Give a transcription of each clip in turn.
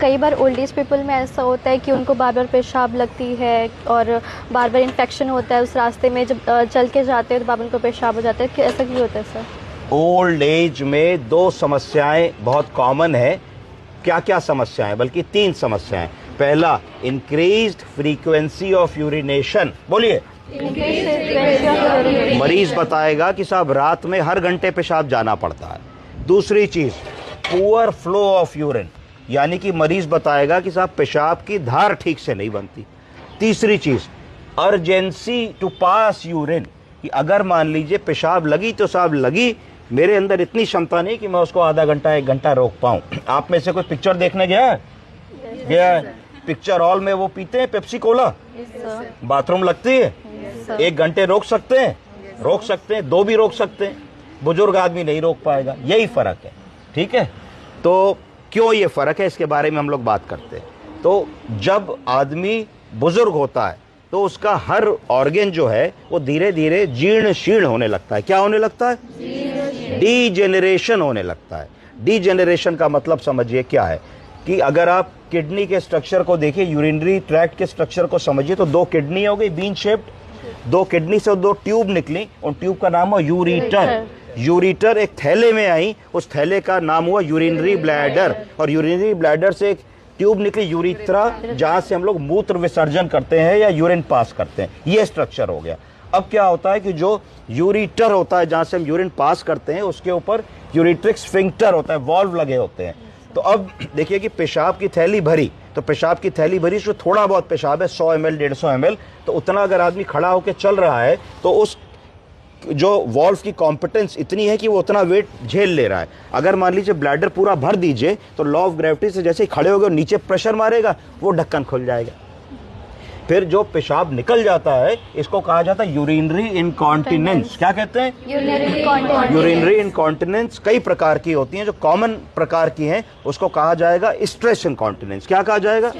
कई बार old age people में ऐसा होता है कि उनको बार बार पेशाब लगती है और बार बार इन्फेक्शन होता है उस रास्ते में, जब चल के जाते हैं तो बार बार उनको पेशाब हो जाता है, कि ऐसा क्यों होता है सर? ओल्ड एज में दो समस्याएं बहुत कॉमन है। क्या क्या समस्याएं? बल्कि तीन समस्याएं। पहला, इंक्रीज्ड फ्रीक्वेंसी ऑफ यूरिनेशन। बोलिए। मरीज बताएगा कि साहब रात में हर घंटे पेशाब जाना पड़ता है। दूसरी चीज, पुअर फ्लो ऑफ यूरिन, यानी कि मरीज बताएगा कि साहब पेशाब की धार ठीक से नहीं बनती। तीसरी चीज, अर्जेंसी टू पास यूरिन, कि अगर मान लीजिए पेशाब लगी तो साहब लगी, मेरे अंदर इतनी क्षमता नहीं कि मैं उसको आधा घंटा 1 घंटा रोक पाऊं। आप में से कोई पिक्चर देखने गया है? पिक्चर हॉल में वो पीते हैं पेप्सी कोला, बाथरूम लगती है, 1 घंटे रोक सकते हैं, रोक सकते हैं, 2 भी रोक सकते हैं, बुजुर्ग आदमी नहीं रोक पाएगा। यही फर्क है, ठीक है? तो क्यों ये फर्क है, इसके बारे में हम लोग बात करते हैं। तो जब आदमी बुजुर्ग होता है तो उसका हर ऑर्गन जो है वो धीरे धीरे जीर्ण शीर्ण होने लगता है। क्या होने लगता है? डीजेनरेशन होने लगता है। डीजेनरेशन का मतलब समझिए क्या है, कि अगर आप किडनी के स्ट्रक्चर को देखिए, यूरिनरी ट्रैक्ट के स्ट्रक्चर को समझिए, तो 2 किडनी हो गई बीन शेप्ड, 2 किडनी से 2 ट्यूब निकली, उन ट्यूब का नाम हुआ यूरिटर। यूरिटर एक थैले में आई, उस थैले का नाम हुआ यूरिनरी ब्लैडर, और यूरिनरी ब्लैडर से एक ट्यूब निकली यूरिथ्रा, जहां से हम लोग मूत्र विसर्जन करते हैं या यूरिन पास करते हैं। ये स्ट्रक्चर हो गया। अब क्या होता है कि जो यूरिटर होता है जहां से हम यूरिन पास करते हैं, उसके ऊपर यूरिट्रिक स्फिंक्टर होता है, वॉल्व लगे होते हैं। तो अब देखिए कि पेशाब की थैली भरी, तो पेशाब की थैली भरी, जो थोड़ा बहुत पेशाब है 100 ml 150 ml, तो उतना अगर आदमी खड़ा होकर चल रहा है तो उस जो वॉल्व की कॉम्पिटेंस इतनी है कि वो उतना वेट झेल ले रहा है। अगर मान लीजिए ब्लैडर पूरा भर दीजिए तो लॉ ऑफ ग्रेविटी से जैसे ही खड़े हो गए नीचे प्रेशर मारेगा, वो ढक्कन खुल जाएगा। फिर जो पेशाब निकल जाता है इसको कहा जाता है यूरिनरी इनकॉन्टिनेंस। क्या कहते हैं? यूरिनरी इनकॉन्टिनेंस कई प्रकार की होती हैं, जो कॉमन प्रकार की हैं उसको कहा जाएगा स्ट्रेस इनकॉन्टिनेंस। क्या कहा जाएगा?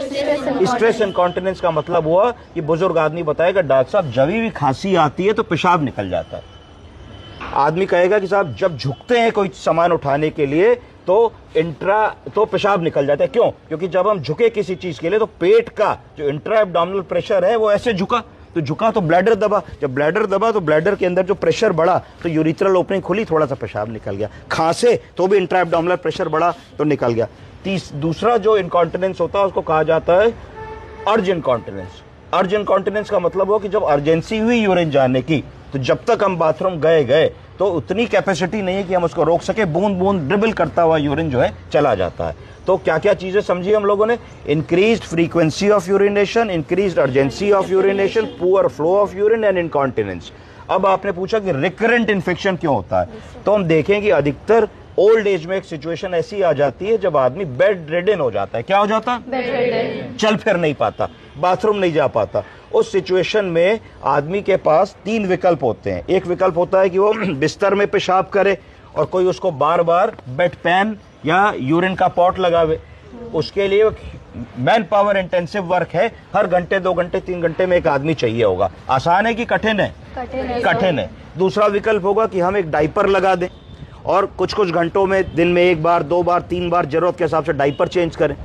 स्ट्रेस इनकॉन्टिनेंस का मतलब हुआ कि बुजुर्ग आदमी बताएगा, डॉक्टर साहब जब भी खांसी आती है तो पेशाब निकल जाता है। आदमी कहेगा कि साहब जब झुकते हैं कोई सामान उठाने के लिए तो पेशाब निकल जाता है। क्यों? क्योंकि जब हम झुके किसी चीज के लिए तो पेट का जो इंट्रा एब्डोमिनल प्रेशर है वो ऐसे झुका, तो झुका तो ब्लैडर दबा, जब ब्लैडर दबा तो ब्लैडर के अंदर जो प्रेशर बढ़ा तो यूरिथ्रल ओपनिंग खुली, थोड़ा सा पेशाब निकल गया। खांसे तो भी इंट्रा एब्डोमिनल प्रेशर बढ़ा तो निकल गया। दूसरा जो इनकॉन्टिनेंस होता है उसको कहा जाता है अर्ज इनकॉन्टिनेंस। अर्ज इनकॉन्टिनेंस का मतलब हो कि जब अर्जेंसी हुई यूरिन जाने की, तो जब तक हम बाथरूम गए तो उतनी कैपेसिटी नहीं है कि हम उसको रोक सके, बूंद बूंद ड्रिबल करता हुआ यूरिन जो है चला जाता है। तो क्या क्या चीजें समझी हम लोगों ने? Increased frequency of urination, increased urgency of urination, poor flow of urine and incontinence. अब आपने पूछा कि रिकरेंट इन्फेक्शन क्यों होता है, तो हम देखें कि अधिकतर ओल्ड एज में एक सिचुएशन ऐसी आ जाती है जब आदमी बेड रिडन हो जाता है। क्या हो जाता है? चल फिर नहीं पाता, बाथरूम नहीं जा पाता। उस सिचुएशन में आदमी के पास 3 विकल्प होते हैं। एक विकल्प होता है कि वो बिस्तर में पेशाब करे और कोई उसको बार बार बेड पैन या यूरिन का पॉट लगावे। उसके लिए मैन पावर इंटेंसिव वर्क है, हर घंटे 2 घंटे 3 घंटे में एक आदमी चाहिए होगा। आसान है कि कठिन है? कठिन है। दूसरा विकल्प होगा कि हम एक डाइपर लगा दें और कुछ घंटों में दिन में 1 बार 2 बार 3 बार जरूरत के हिसाब से डाइपर चेंज करें।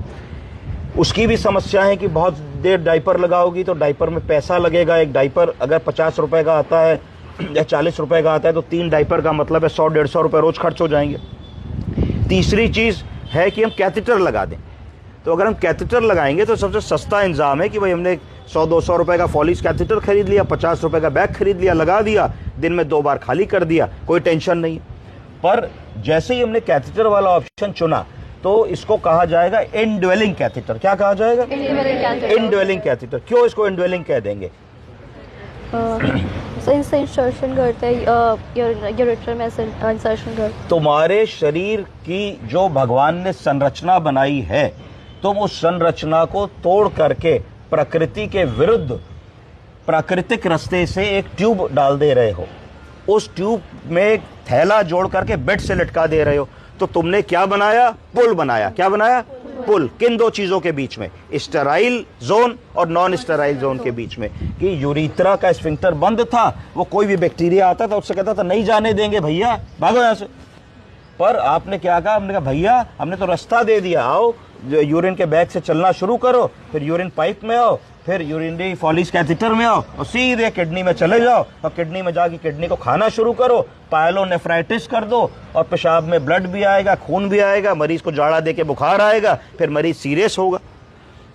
उसकी भी समस्या है कि बहुत देर डाइपर लगाओगी तो डाइपर में पैसा लगेगा। एक डाइपर अगर 50 रुपए का आता है या 40 रुपए का आता है तो 3 डाइपर का मतलब है 100-150 रुपए रोज खर्च हो जाएंगे। तीसरी चीज है कि हम कैथेटर लगा दें। तो अगर हम कैथेटर लगाएंगे तो सबसे सस्ता इंतजाम है कि भाई हमने 100-200 रुपए का फॉलिस कैथेटर खरीद लिया, 50 रुपए का बैग खरीद लिया, लगा दिया, दिन में 2 बार खाली कर दिया, कोई टेंशन नहीं। पर जैसे ही हमने कैथेटर वाला ऑप्शन चुना तो इसको कहा जाएगा इनड्वेलिंग कैथेटर। क्या कहा जाएगा? Indwelling catheter. क्यों इसको इनड्वेलिंग कह देंगे? इंसर्शन करते हैं यूरेटर में इंसर्शन करते। तुम्हारे शरीर की जो भगवान ने संरचना बनाई है, तुम उस संरचना को तोड़ करके प्रकृति के विरुद्ध प्राकृतिक रास्ते से एक ट्यूब डाल दे रहे हो। उस ट्यूब में एक थैला जोड़ करके बेड से लटका दे रहे हो। तो तुमने क्या बनाया? पुल बनाया। क्या बनाया? पुल। किन 2 चीजों के बीच में? स्टेराइल जोन और नॉन स्टेराइल जोन के बीच में। कि यूरिथ्रा का स्फिंक्टर बंद था, वो कोई भी बैक्टीरिया आता था उससे कहता था नहीं जाने देंगे भैया, भागो यहां से। पर आपने क्या कहा? हमने कहा भैया हमने तो रास्ता दे दिया, आओ जो यूरिन के बैग से चलना शुरू करो, फिर यूरिन पाइप में आओ, फिर यूरिनरी फॉलिस कैथेटर में आओ और सीधे किडनी में चले जाओ और किडनी में जाके किडनी को खाना शुरू करो, पायलोनेफ्राइटिस कर दो और पेशाब में ब्लड भी आएगा, खून भी आएगा, मरीज को जाड़ा देके बुखार आएगा, फिर मरीज सीरियस होगा।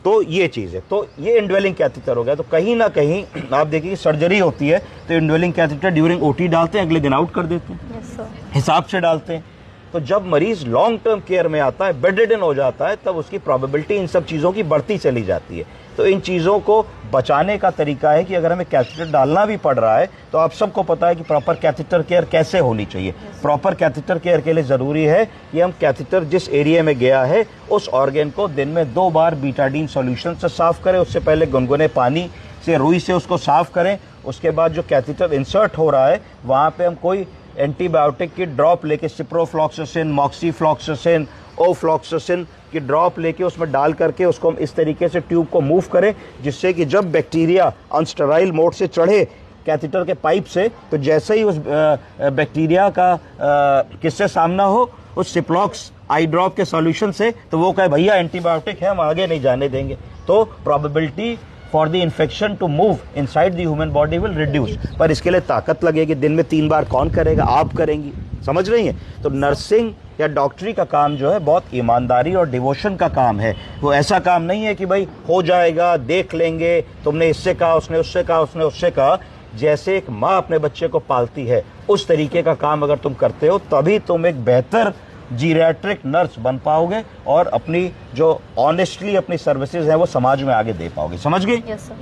तो ये चीज़ है। तो ये इंडवेलिंग कैथेटर हो गया। तो कहीं ना कहीं आप देखिए सर्जरी होती है तो इंडवेलिंग कैथेटर ड्यूरिंग ओटी डालते हैं, अगले दिन आउट कर देते हैं, यस सर। हिसाब से डालते हैं। तो जब मरीज लॉन्ग टर्म केयर में आता है, बेडरिडन हो जाता है, तब उसकी प्रोबेबिलिटी इन सब चीज़ों की बढ़ती चली जाती है। तो इन चीज़ों को बचाने का तरीका है कि अगर हमें कैथेटर डालना भी पड़ रहा है तो आप सबको पता है कि प्रॉपर कैथेटर केयर कैसे होनी चाहिए। प्रॉपर कैथेटर केयर के लिए ज़रूरी है कि हम कैथेटर जिस एरिया में गया है उस ऑर्गन को दिन में 2 बार बीटाडीन सॉल्यूशन से साफ़ करें, उससे पहले गुनगुने पानी से रुई से उसको साफ़ करें। उसके बाद जो कैथेटर इंसर्ट हो रहा है वहाँ पे हम कोई एंटीबायोटिक की ड्रॉप लेके, सिप्रोफ्लॉक्सासिन, मॉक्सीफ्लॉक्सासिन, ओफ्लॉक्सासिन की ड्रॉप लेके उसमें डाल करके उसको हम इस तरीके से ट्यूब को मूव करें, जिससे कि जब बैक्टीरिया अनस्टेराइल मोड से चढ़े कैथेटर के पाइप से, तो जैसे ही उस बैक्टीरिया का किससे सामना हो, उस सिप्लॉक्स आई ड्रॉप के सॉल्यूशन से, तो वो कहे भैया एंटीबायोटिक है, हम आगे नहीं जाने देंगे। तो probability for the infection to move inside the human body will reduce. पर इसके लिए ताकत लगेगी। दिन में 3 बार कौन करेगा? आप करेंगी। समझ रही हैं? तो नर्सिंग या डॉक्टरी का काम जो है बहुत ईमानदारी और डिवोशन का काम है। वो ऐसा काम नहीं है कि भाई हो जाएगा, देख लेंगे, तुमने इससे कहा, उसने उससे कहा, उसने उससे कहा। जैसे एक माँ अपने बच्चे को पालती है, उस तरीके का काम अगर तुम करते हो तभी तुम एक बेहतर जीरियाट्रिक नर्स बन पाओगे और अपनी जो ऑनेस्टली अपनी सर्विसेज है वो समाज में आगे दे पाओगे। समझ गए? Yes sir.